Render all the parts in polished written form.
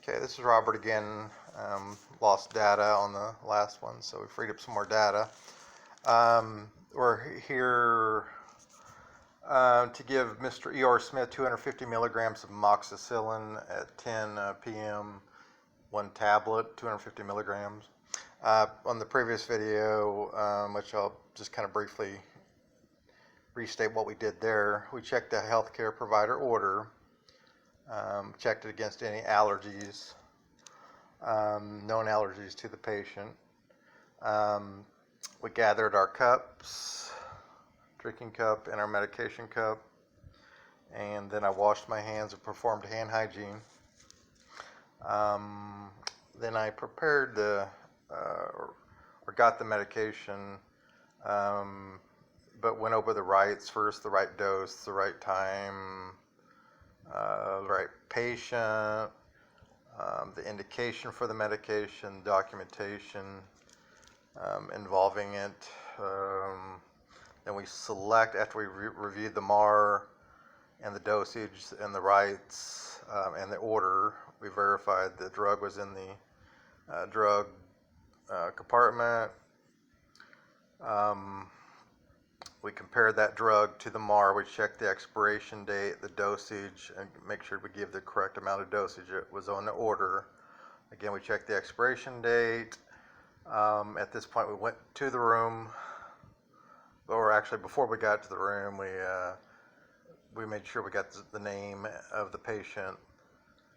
Okay, this is Robert again. Lost data on the last one, so we freed up some more data. We're here to give Mr. E.R. Smith 250 milligrams of amoxicillin at 10 p.m. One tablet, 250 milligrams. On the previous video, which I'll just kind of briefly restate what we did there, we checked the healthcare provider order, checked it against any allergies, known allergies to the patient. We gathered our cups, drinking cup and our medication cup, and then I washed my hands and performed hand hygiene. Then I prepared or got the medication, but went over the rights first, the right dose, the right time, the right patient, the indication for the medication, documentation involving it. Then we select, after we reviewed the MAR and the dosage and the rights and the order, we verified the drug was in the drug compartment. We compared that drug to the MAR. We checked the expiration date, the dosage, and make sure we give the correct amount of dosage. It was on the order. Again, we checked the expiration date. At this point, we went to the room, or actually before we got to the room, we made sure we got the name of the patient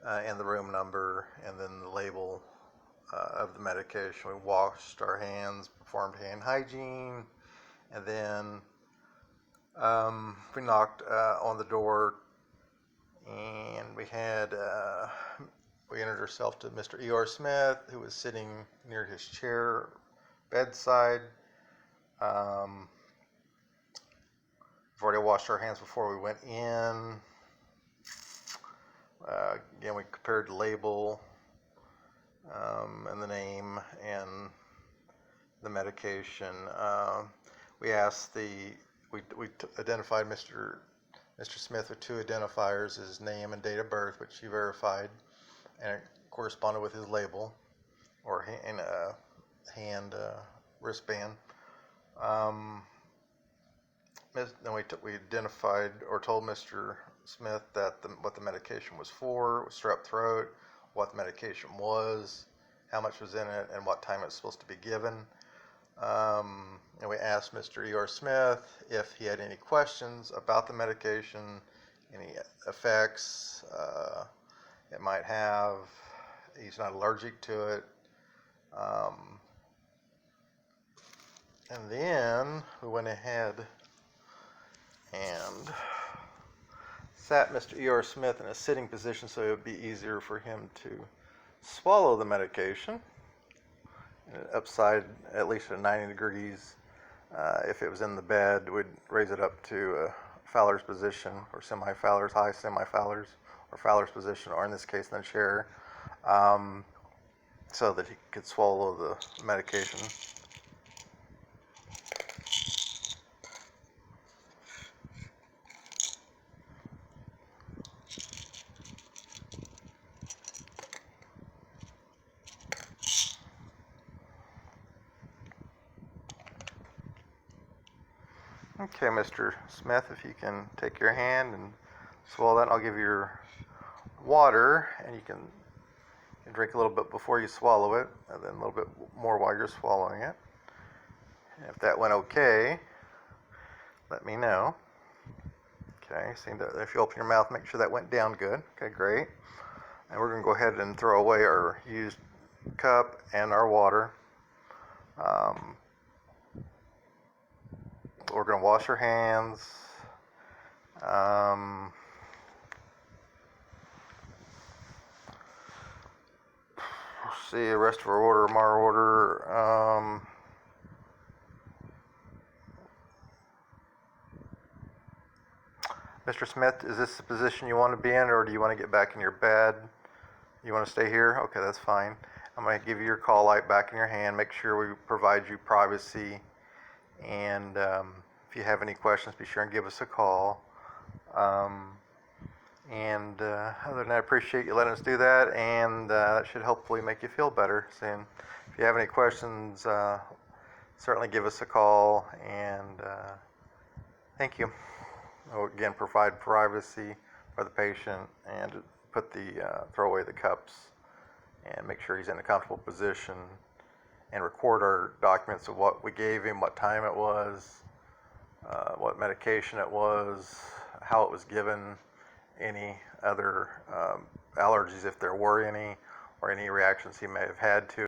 and the room number, and then the label of the medication. We washed our hands, performed hand hygiene, and then we knocked on the door, and we entered ourselves to Mr. E.R. Smith, who was sitting near his chair bedside. We've already washed our hands before we went in. Again, we compared the label and the name and the medication. We asked we identified Mr. Smith with two identifiers, his name and date of birth, which he verified, and it corresponded with his label or hand wristband. Then we identified or told Mr. Smith that what the medication was for, strep throat, what the medication was, how much was in it, and what time it was supposed to be given. And we asked Mr. E.R. Smith if he had any questions about the medication, any effects it might have. He's not allergic to it. And then we went ahead and sat Mr. E.R. Smith in a sitting position so it would be easier for him to swallow the medication. Upside, at least at 90 degrees. If it was in the bed, we'd raise it up to Fowler's position, or semi-Fowler's, high semi-Fowler's, or Fowler's position, or in this case, in the chair, so that he could swallow the medication. Okay, Mr. Smith, if you can take your hand and swallow that, I'll give you your water, and you can drink a little bit before you swallow it, and then a little bit more while you're swallowing it. And if that went okay, let me know. Okay, see that if you open your mouth, make sure that went down good. Okay, great. And we're going to go ahead and throw away our used cup and our water. We're going to wash our hands. See the rest of our order, MAR order. Mr. Smith, is this the position you want to be in, or do you want to get back in your bed? You want to stay here? Okay, that's fine. I'm going to give you your call light back in your hand. Make sure we provide you privacy. And if you have any questions, be sure and give us a call. And other than that, I appreciate you letting us do that, and that should hopefully make you feel better soon. If you have any questions, certainly give us a call, and thank you. Again, provide privacy for the patient, and throw away the cups, and make sure he's in a comfortable position, and record our documents of what we gave him, what time it was, what medication it was, how it was given, any other allergies if there were any, or any reactions he may have had to